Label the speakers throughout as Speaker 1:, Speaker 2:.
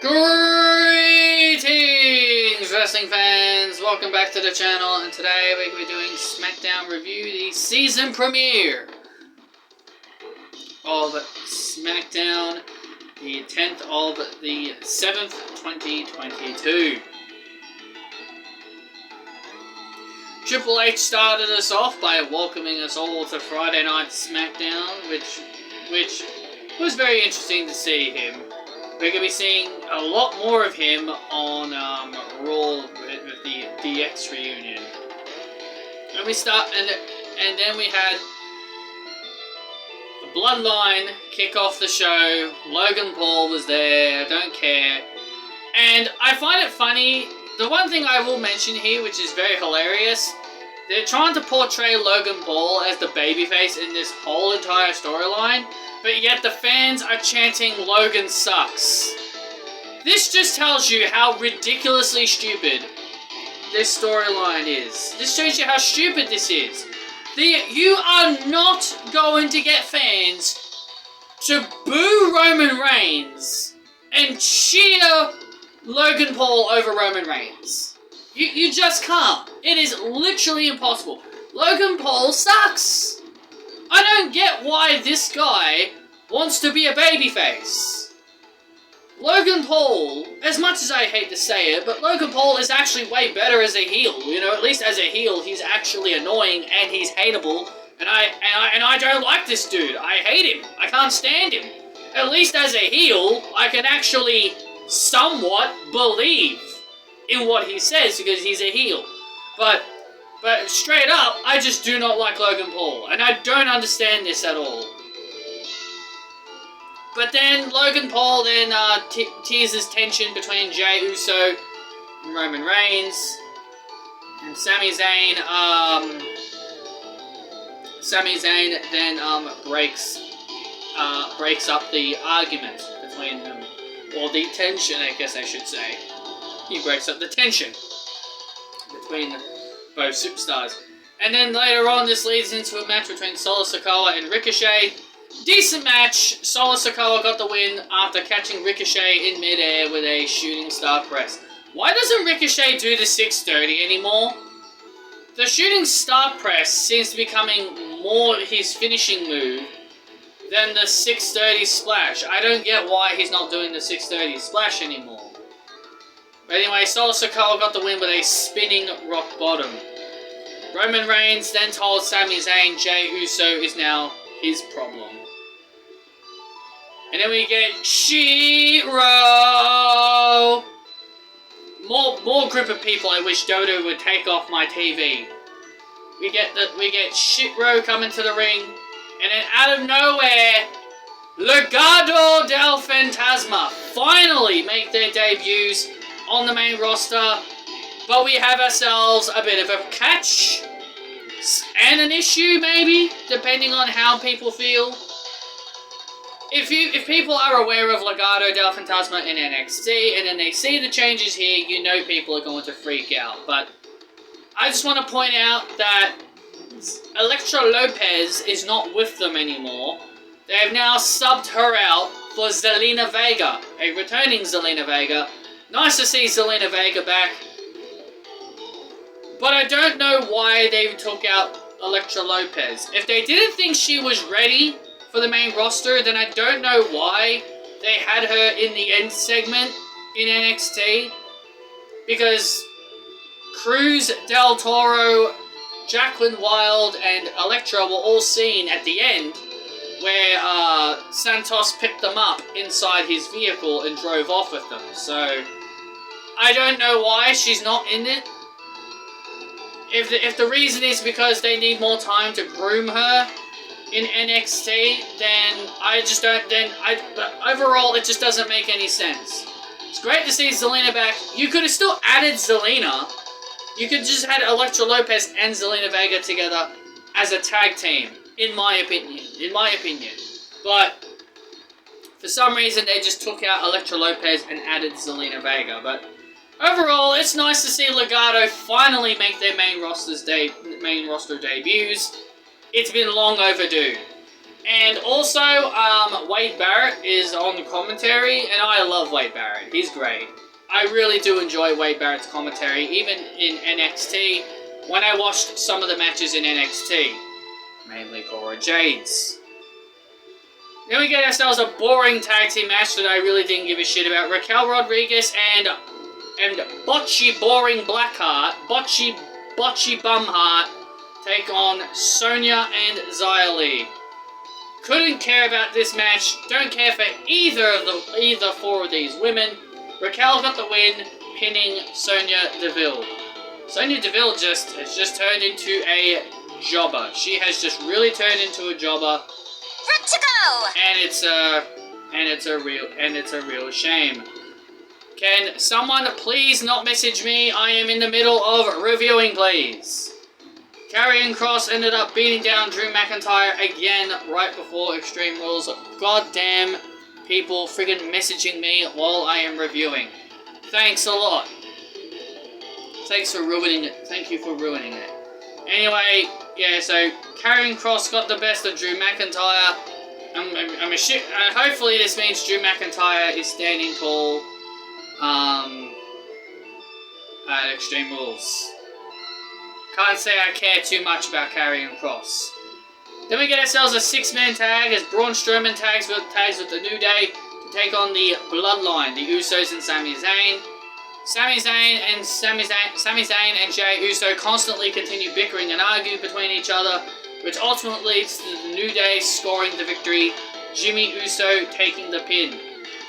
Speaker 1: Greetings, wrestling fans! Welcome back to the channel, and today we're going to be doing Smackdown review, the season premiere of Smackdown, the 10th of the 7th, 2022. Triple H started us off by welcoming us all to Friday Night Smackdown, which was very interesting to see him. We're going to be seeing a lot more of him on Raw with the DX reunion. And we start, and then we had the Bloodline kick off the show. Logan Paul was there. I don't care. And I find it funny. The one thing I will mention here, which is very hilarious, they're trying to portray Logan Paul as the babyface in this whole entire storyline. But yet the fans are chanting, Logan sucks. This just tells you how ridiculously stupid this storyline is. This shows you how stupid this is. You are not going to get fans to boo Roman Reigns and cheer Logan Paul over Roman Reigns. You just can't. It is literally impossible. Logan Paul sucks. I don't get why this guy wants to be a babyface. Logan Paul, as much as I hate to say it, but Logan Paul is actually way better as a heel. You know, at least as a heel, he's actually annoying and he's hateable. And I don't like this dude. I hate him. I can't stand him. At least as a heel, I can actually somewhat believe in what he says because he's a heel. But straight up, I just do not like Logan Paul. And I don't understand this at all. But then Logan Paul then teases tension between Jey Uso and Roman Reigns. And Sami Zayn then breaks up the argument between them. Or the tension, I guess I should say. He breaks up the tension between both superstars. And then later on, this leads into a match between Solo Sikoa and Ricochet. Decent match. Solo Sikoa got the win after catching Ricochet in midair with a shooting star press. Why doesn't Ricochet do the 630 anymore? The shooting star press seems to be becoming more his finishing move than the 630 splash. I don't get why he's not doing the 630 splash anymore. But anyway, Solo Sikoa got the win with a spinning rock bottom. Roman Reigns then told Sami Zayn Jey Uso is now his problem. And then we get Shiro. More group of people I wish Dodo would take off my TV. We get Shiro coming to the ring, and then out of nowhere, Legado del Fantasma finally make their debuts on the main roster. But we have ourselves a bit of a catch and an issue, maybe, depending on how people feel. If people are aware of Legado del Fantasma in NXT, and then they see the changes here, you know people are going to freak out. But I just want to point out that Elektra Lopez is not with them anymore. They have now subbed her out for Zelina Vega, a returning Zelina Vega. Nice to see Zelina Vega back. But I don't know why they took out Elektra Lopez. If they didn't think she was ready for the main roster, then I don't know why they had her in the end segment in NXT. Because Cruz, Del Toro, Jacqueline Wilde, and Elektra were all seen at the end where Santos picked them up inside his vehicle and drove off with them. So I don't know why she's not in it. If the reason is because they need more time to groom her in NXT, then but overall it just doesn't make any sense. It's great to see Zelina back. You could have still added Zelina. You could just had Elektra Lopez and Zelina Vega together as a tag team, in my opinion. But for some reason they just took out Elektra Lopez and added Zelina Vega. But overall, it's nice to see Legado finally make their main roster debuts. It's been long overdue. And also, Wade Barrett is on the commentary, and I love Wade Barrett. He's great. I really do enjoy Wade Barrett's commentary, even in NXT, when I watched some of the matches in NXT. Mainly Cora Jade's. Then we get ourselves a boring tag team match that I really didn't give a shit about. Raquel Rodriguez and Botchy Boring Blackheart, Botchy Bumheart, take on Sonya and Xia Li. Couldn't care about this match. Don't care for either four of these women. Raquel got the win, pinning Sonya Deville. Sonya Deville has just turned into a jobber. She has just really turned into a jobber.
Speaker 2: Good to go.
Speaker 1: And it's a real shame. Can someone please not message me? I am in the middle of reviewing, please. Karrion Kross ended up beating down Drew McIntyre again right before Extreme Rules. Goddamn people friggin' messaging me while I am reviewing. Thanks a lot. Thanks for ruining it. Thank you for ruining it. Anyway, yeah, so Karrion Kross got the best of Drew McIntyre. Hopefully this means Drew McIntyre is standing tall at Extreme Rules. Can't say I care too much about Karrion Kross. Then we get ourselves a 6-man tag as Braun Strowman tags with the New Day to take on the Bloodline, the Usos and Sami Zayn. Sami Zayn and Jey Uso constantly continue bickering and arguing between each other, which ultimately leads to the New Day scoring the victory, Jimmy Uso taking the pin.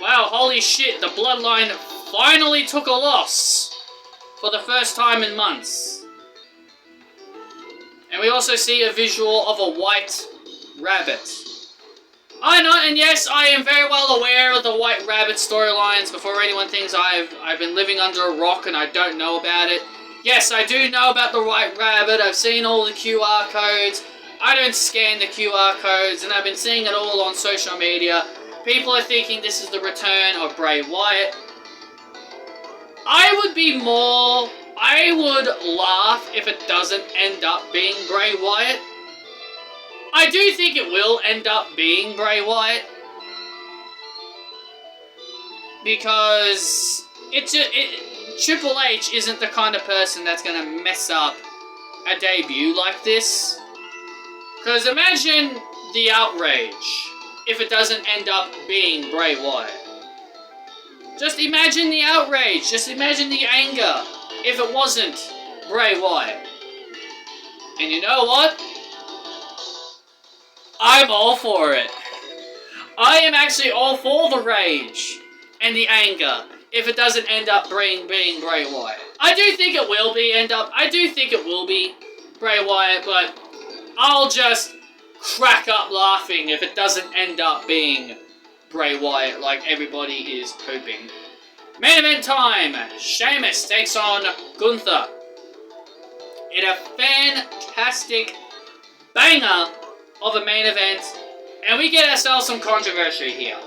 Speaker 1: Wow, holy shit, the Bloodline finally took a loss for the first time in months. And we also see a visual of a white rabbit. I know, and yes, I am very well aware of the White Rabbit storylines before anyone thinks I've been living under a rock and I don't know about it. Yes, I do know about the White Rabbit. I've seen all the QR codes. I don't scan the QR codes, and I've been seeing it all on social media. People are thinking this is the return of Bray Wyatt. I would laugh if it doesn't end up being Bray Wyatt. I do think it will end up being Bray Wyatt. Because Triple H isn't the kind of person that's going to mess up a debut like this. Because imagine the outrage if it doesn't end up being Bray Wyatt. Just imagine the outrage. Just imagine the anger if it wasn't Bray Wyatt. And you know what? I'm all for it. I am actually all for the rage and the anger if it doesn't end up being Bray Wyatt. I do think it will be Bray Wyatt, but I'll just crack up laughing if it doesn't end up being Bray Wyatt like everybody is hoping. Main event time! Sheamus takes on Gunther in a fantastic banger of a main event, and we get ourselves some controversy here.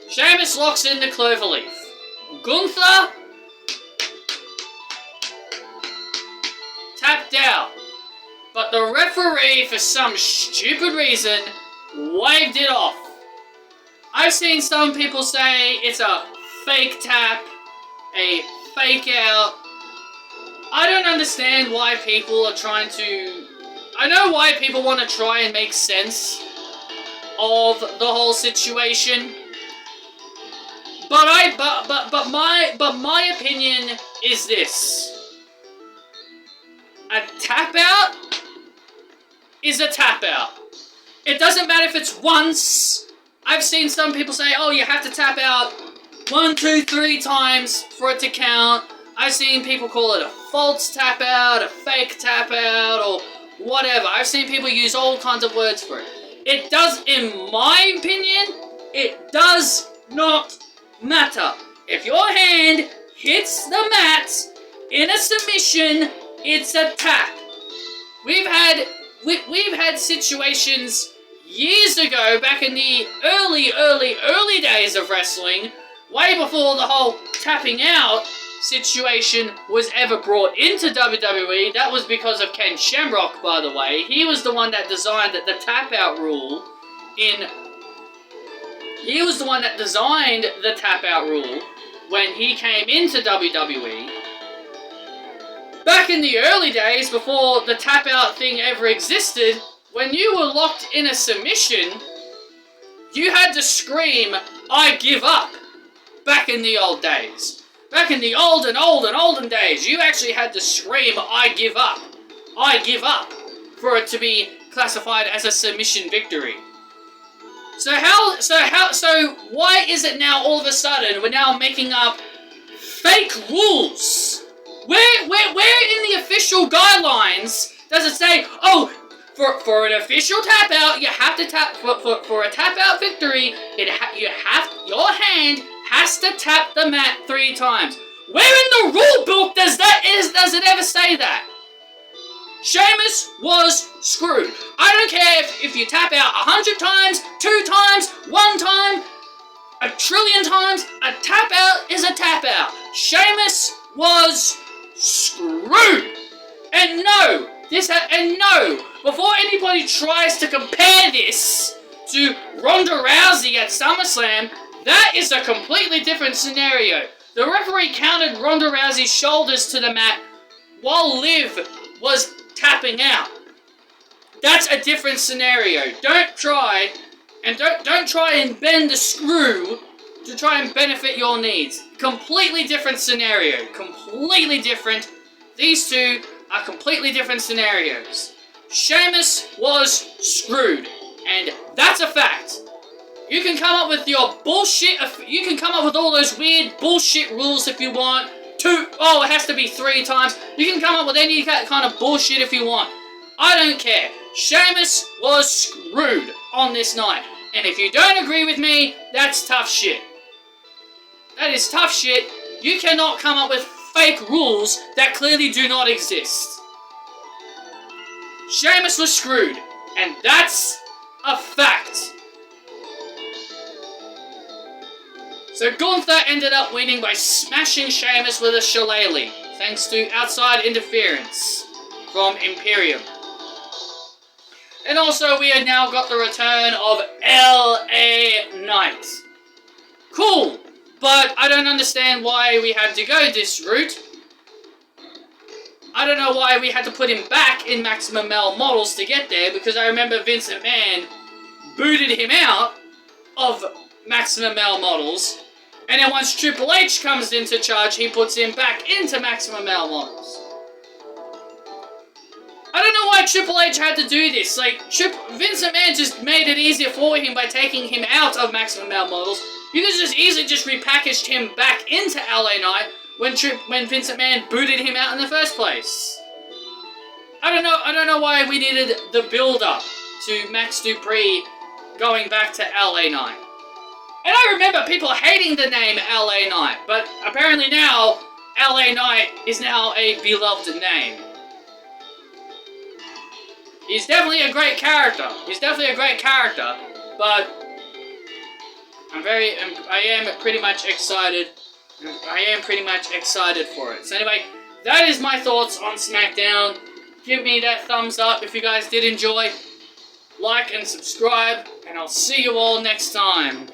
Speaker 1: Sheamus locks in the cloverleaf. Gunther tapped out, but the referee, for some stupid reason, waved it off. I've seen some people say it's a fake tap, a fake out. I don't understand why people are trying to... I know why people want to try and make sense of the whole situation. But my opinion is this. A tap out is a tap out. It doesn't matter if it's once. I've seen some people say, oh, you have to tap out 1, 2, 3 times for it to count. I've seen people call it a false tap out, a fake tap out, or whatever. I've seen people use all kinds of words for it. It does, in my opinion, it does not matter. If your hand hits the mat in a submission, it's a tap. We've had situations years ago, back in the early days of wrestling, way before the whole tapping out situation was ever brought into WWE. That was because of Ken Shamrock, by the way. He was the one that designed the tap out rule He was the one that designed the tap-out rule when he came into WWE. Back in the early days, before the tap-out thing ever existed, when you were locked in a submission, you had to scream, "I give up." Back in the old days. Back in the olden days, you actually had to scream, "I give up. I give up," for it to be classified as a submission victory. So why is it now all of a sudden we're now making up fake rules? Where in the official guidelines does it say, oh, for an official tap out, you have to tap for a tap out victory, your hand has to tap the mat 3 times. Where in the rule book does it ever say that? Sheamus was screwed. I don't care if you tap out 100 times, 2 times, 1 time, 1,000,000,000,000 times. A tap out is a tap out. Sheamus was screwed. And no, before anybody tries to compare this to Ronda Rousey at SummerSlam, that is a completely different scenario. The referee counted Ronda Rousey's shoulders to the mat while Liv was tapping out. That's a different scenario. Don't try and bend the screw to try and benefit your needs. Completely different scenario. Completely different. These two are completely different scenarios. Sheamus was screwed, and that's a fact. You can come up with your bullshit. You can come up with all those weird bullshit rules if you want. It has to be 3 times. You can come up with any kind of bullshit if you want. I don't care. Sheamus was screwed on this night. And if you don't agree with me, that's tough shit. That is tough shit. You cannot come up with fake rules that clearly do not exist. Sheamus was screwed. And that's a fact. So Gunther ended up winning by smashing Sheamus with a shillelagh, thanks to outside interference from Imperium. And also we have now got the return of LA Knight. Cool, but I don't understand why we had to go this route. I don't know why we had to put him back in Maximum Male Models to get there, because I remember Vince McMahon booted him out of Maximum Male Models, and then once Triple H comes into charge, he puts him back into Maximum Male Models. I don't know why Triple H had to do this. Vince McMahon just made it easier for him by taking him out of Maximum Male Models. You could just easily just repackaged him back into LA Knight when Vince McMahon booted him out in the first place. I don't know why we needed the build-up to Max Dupree going back to LA Knight. And I remember people hating the name LA Knight, but apparently now, LA Knight is now a beloved name. He's definitely a great character. But I am pretty much excited for it. So anyway, that is my thoughts on Smackdown. Give me that thumbs up if you guys did enjoy. Like and subscribe, and I'll see you all next time.